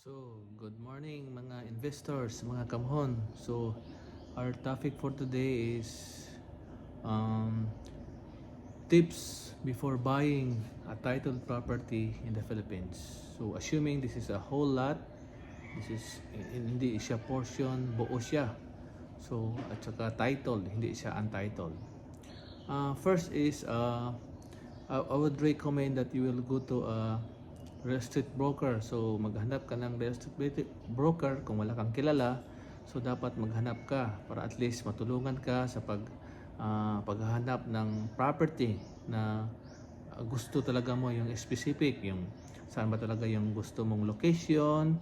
So, good morning mga investors, mga kamhon. So, our topic for today is um, tips before buying a titled property in the Philippines. So, assuming this is a whole lot, this is hindi siya portion, buo siya. So, at saka title, hindi siya untitled. First is I would recommend that you will go to a real estate broker. So maghanap ka ng real estate broker kung wala kang kilala. So dapat maghanap ka para at least matulungan ka sa paghahanap ng property na gusto talaga mo, yung specific, yung saan ba talaga yung gusto mong location,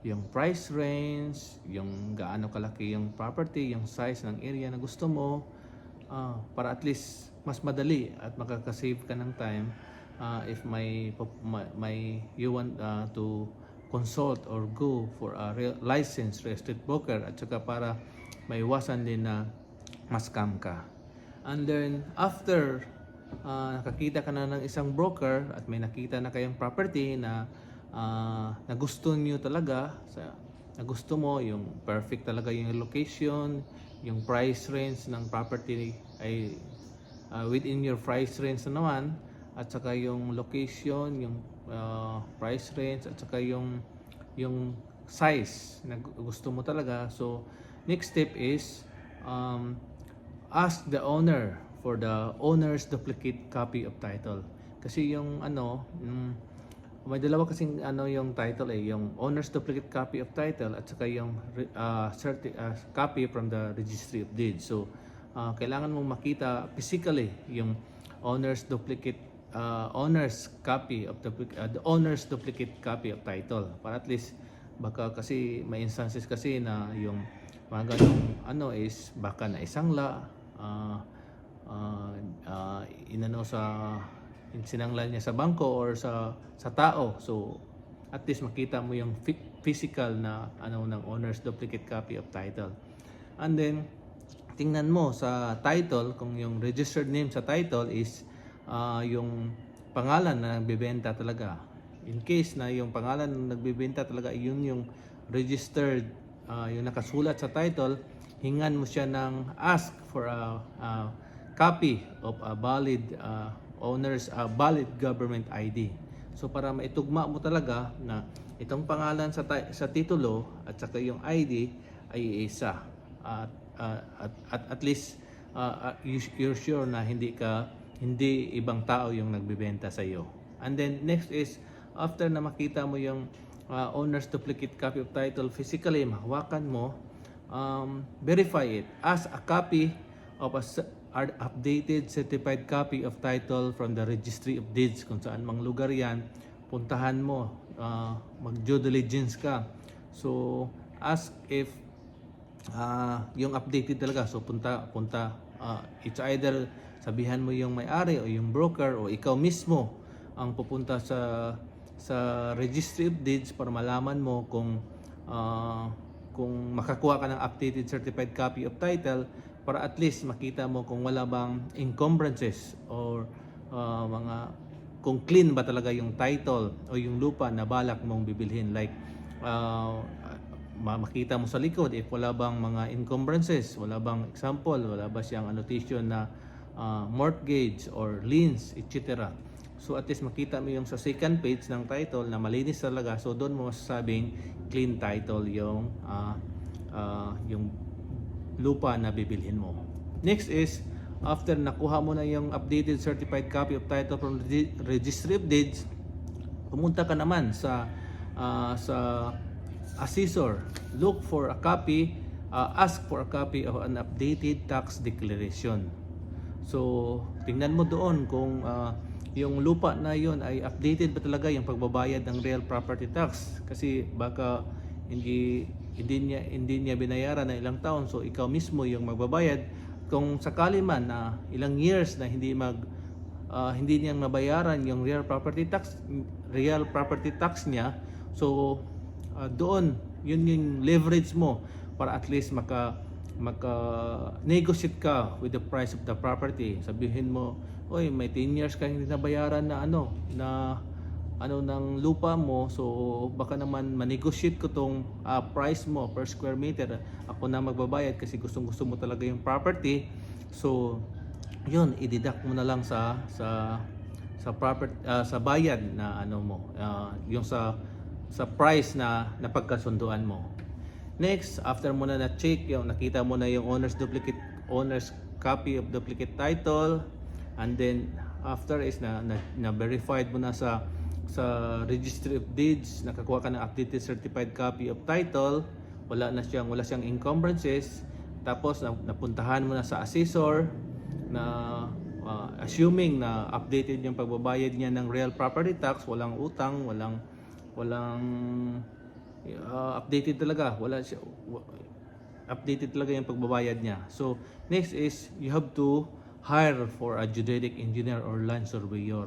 yung price range, yung gaano kalaki yung property, yung size ng area na gusto mo, para at least mas madali at makakasave ka ng time if you want to consult or go for a licensed real estate broker, at saka para maiwasan din na ma-scam ka. And then after nakakita ka na ng isang broker at may nakita na kayong property na gusto niyo talaga, na gusto mo, yung perfect talaga yung location, yung price range ng property ay within your price range na naman, at saka yung location, yung price range, at saka yung size na gusto mo talaga. So next step is ask the owner for the owner's duplicate copy of title. Kasi yung may dalawa kasing yung title yung owner's duplicate copy of title at saka yung copy from the registry of deeds. So kailangan mong makita physically yung owner's copy of the owner's duplicate copy of title, para at least baka kasi may instances kasi na yung mga ganong is baka na isangla sinanglan niya sa bangko or sa tao. So at least makita mo yung physical na ng owner's duplicate copy of title. And then tingnan mo sa title kung yung registered name sa title is yung pangalan na nagbebenta talaga. In case na yung pangalan na nagbebenta talaga yun yung registered, yung nakasulat sa title, hingan mo siya ng ask for a copy of a valid valid government ID. So para maitugma mo talaga na itong pangalan sa titulo at saka yung ID ay isa, at least you're sure na hindi ibang tao yung nagbebenta sa iyo. And then next is after na makita mo yung owner's duplicate copy of title physically, mahawakan mo, verify it as a copy of updated certified copy of title from the registry of deeds. Kung saan mang lugar yan, puntahan mo, mag due diligence ka. So ask if yung updated talaga. So punta it's either sabihan mo yung may-ari o yung broker o ikaw mismo ang pupunta sa registry of deeds para malaman mo kung makakuha ka ng updated certified copy of title, para at least makita mo kung wala bang encumbrances or kung clean ba talaga yung title o yung lupa na balak mong bibilhin. Like makita mo sa likod if wala bang mga encumbrances, wala bang example, wala ba siyang annotation na mortgage or liens, etc. So at least makita mo yung sa second page ng title na malinis talaga. So doon mo masasabing clean title yung lupa na bibilhin mo. Next is after nakuha mo na yung updated certified copy of title from the registry of deeds, pumunta ka naman sa assessor, look for a copy, ask for a copy of an updated tax declaration. So tingnan mo doon kung yung lupa na yun ay updated ba talaga yung pagbabayad ng real property tax, kasi baka hindi niya binayaran na ilang taon, so ikaw mismo yung magbabayad. Kung sakali man na ilang years na hindi niya mabayaran yung real property tax niya, so doon yun yung leverage mo para at least maka-negotiate ka with the price of the property. Sabihin mo, oy, may 10 years ka hindi nabayaran na ano ng lupa mo, so baka naman ma-negotiate ko tong price mo per square meter. Ako na magbabayad kasi gustong-gusto mo talaga yung property. So yun, i-deduct mo na lang sa property, sa bayad na ano mo, yung sa price na napagkasunduan mo. Next, after mo na na-check, yung nakita mo na yung owner's copy of duplicate title, and then after is na verified mo na sa Registry of Deeds, nakakuha ka ng updated certified copy of title, wala siyang encumbrances, tapos napuntahan mo na sa assessor na assuming na updated yung pagbabayad niya ng real property tax, walang utang, walang updated talaga, updated talaga yung pagbabayad niya. So next is you have to hire for a geodetic engineer or land surveyor,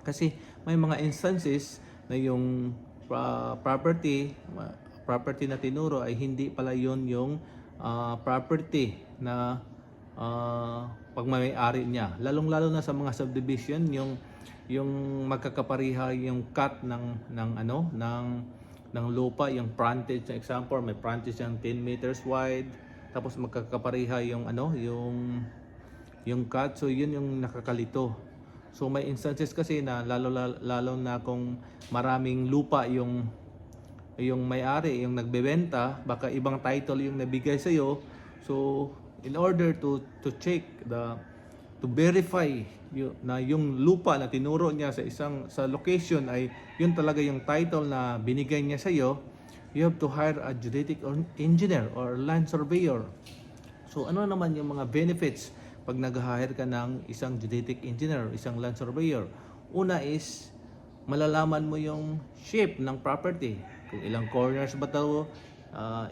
kasi may mga instances na yung property na tinuro ay hindi pala yun yung property na pagmamay-ari niya, lalong-lalo na sa mga subdivision, yung magkakapariha yung cut ng lupa, yung frontage. For example, may frontage ng 10 meters wide, tapos magkakapariha yung cut, so yun yung nakakalito. So may instances kasi na lalo na kung maraming lupa yung may-ari, yung nagbebenta, baka ibang title yung nabigay sa iyo. So in order to check to verify na yung lupa na tinuro niya sa location ay yun talaga yung title na binigay niya sa iyo, you have to hire a geodetic engineer or land surveyor. So ano naman yung mga benefits pag nag-hire ka ng isang geodetic engineer, isang land surveyor? Una is malalaman mo yung shape ng property, kung ilang corners ba ito,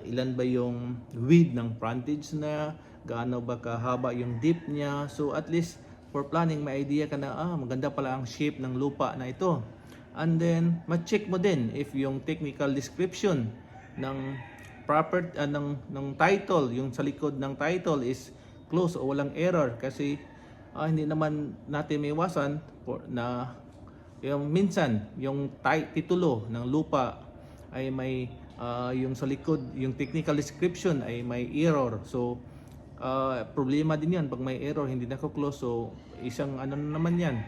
ilan ba yung width ng frontage na, gaano ba kahaba yung depth niya. So at least for planning, may idea ka na maganda pala ang shape ng lupa na ito. And then ma-check mo din if yung technical description ng property, ng title, yung sa likod ng title is close o walang error, kasi hindi naman natin maiwasan na yung minsan yung titulo ng lupa ay may yung sa likod, yung technical description ay may error. So problema din yan pag may error, hindi nako-close. So isang ano naman yan,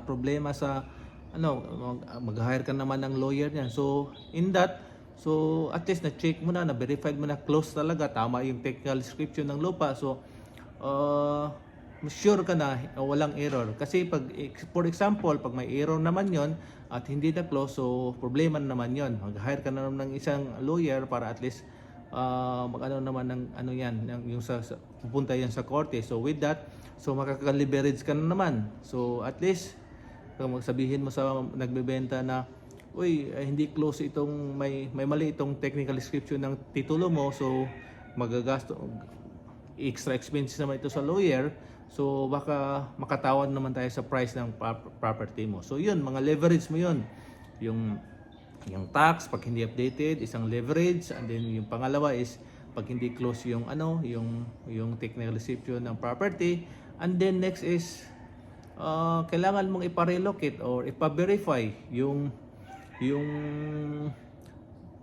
problema sa mag-hire ka naman ng lawyer niyan. So in that, so at least na-check mo na verified mo na close talaga, tama yung technical description ng lupa. So sure ka na walang error. Kasi for example, pag may error naman yon at hindi na close, so problema naman yon. Mag-hire ka na naman ng isang lawyer para at least mag-ano naman ng yung pupunta yan sa korte. So with that, so makaka-leverage ka na naman. So at least kung magsabihin mo sa nagbebenta na hindi close itong may mali itong technical description ng titulo mo, so magagasto extra expenses naman ito sa lawyer, so baka makatawad naman tayo sa price ng property mo. So yun, mga leverage mo yun. Yung tax pag hindi updated, isang leverage. And then yung pangalawa is pag hindi close yung technical description ng property. And then next is kailangan mong ipa-relocate or ipa-verify yung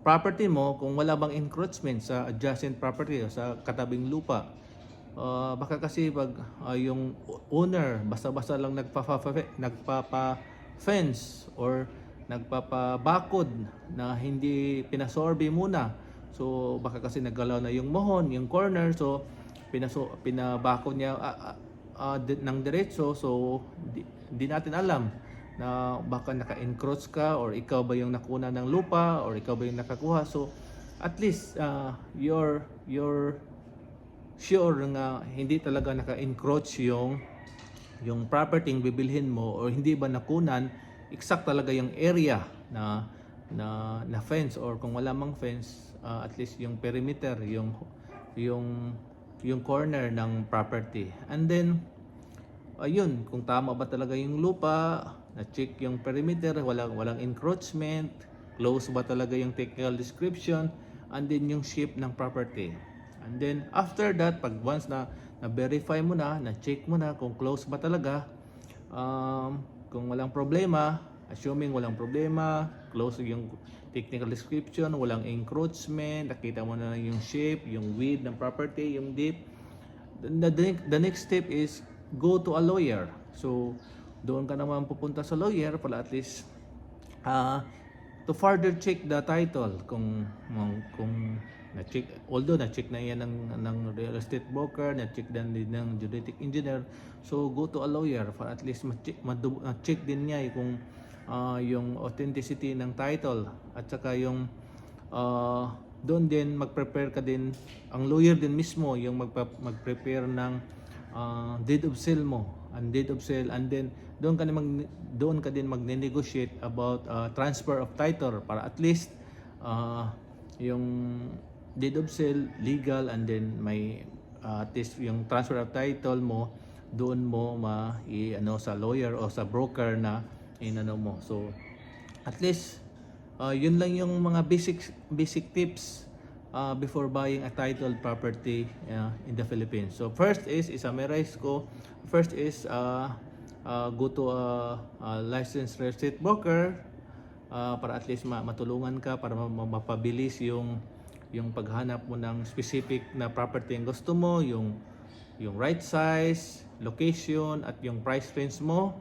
property mo kung wala bang encroachment sa adjacent property o sa katabing lupa. Baka kasi pag yung owner basta-basta lang nagpapa-fence or nagpapabakod na hindi pinasorbe muna, so baka kasi naggalaw na yung mohon, yung corner, so pinabakod niya ng diretso. So di natin alam na baka naka-encroach ka, or ikaw ba yung nakuna ng lupa, or ikaw ba yung nakakuha. So at least you're sure nga hindi talaga naka-encroach yung property yung bibilhin mo, or hindi ba nakunan exact talaga yung area na fence, or kung wala mang fence, at least yung perimeter, yung corner ng property. And then ayun, kung tama ba talaga yung lupa, na-check yung perimeter, walang encroachment, close ba talaga yung technical description, and then yung shape ng property. And then after that, pag once na-verify mo na-check mo na kung close ba talaga, kung walang problema, assuming walang problema, close yung technical description, walang encroachment, nakita mo na yung shape, yung width ng property, yung depth. The next step is go to a lawyer. So doon ka naman pupunta sa lawyer para at least to further check the title kung na-check, although na-check na yan ng real estate broker, na-check din ng geodetic engineer, so go to a lawyer para at least ma-check din niya kung yung authenticity ng title, at saka yung doon din mag-prepare ka din, ang lawyer din mismo yung mag-prepare ng deed of sale mo, and deed of sale, and then doon ka din magne-negotiate about transfer of title para at least yung deed of sale legal, and then may at least yung transfer of title mo doon mo sa lawyer o sa broker na inano mo. So at least yun lang yung mga basic tips before buying a titled property in the Philippines. So first is i-summarize ko. First is go to a licensed real estate broker para at least matulungan ka para mapabilis yung paghanap mo ng specific na property ang gusto mo, yung right size, location, at yung price range mo.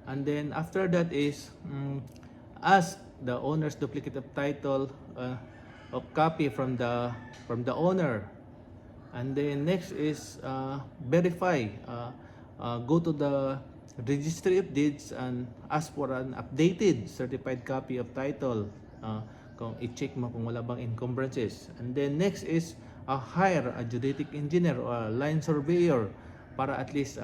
And then after that is ask the owner's duplicate of title of copy from the owner. And then next is verify, go to the registry of deeds and ask for an updated certified copy of title, kung i-check mo kung wala bang encumbrances. And then next is hire a geodetic engineer or a line surveyor para at least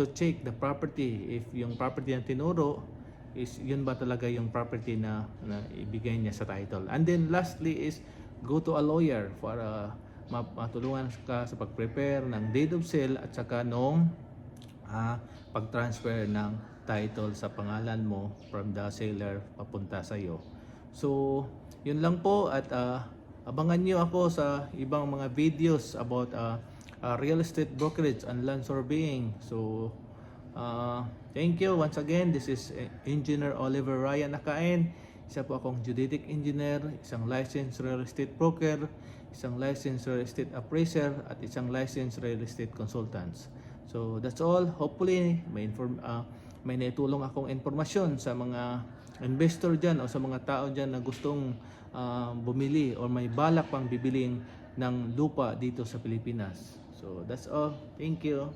to check the property, if yung property na tinuro is yun ba talaga yung property na ibigay niya sa title. And then lastly is go to a lawyer para matulungan ka sa pag-prepare ng deed of sale at saka nung pag-transfer ng title sa pangalan mo from the seller papunta sa iyo. So yun lang po, at abangan nyo ako sa ibang mga videos about real estate brokerage and land surveying. So thank you once again. This is Engineer Oliver Ryan Akain. Isa po akong geodetic engineer, isang licensed real estate broker, isang licensed real estate appraiser, at isang licensed real estate consultants. So that's all. Hopefully may naitulong akong informasyon sa mga investor dyan o sa mga tao dyan na gustong bumili or may balak pang bibiling ng lupa dito sa Pilipinas. So that's all. Thank you.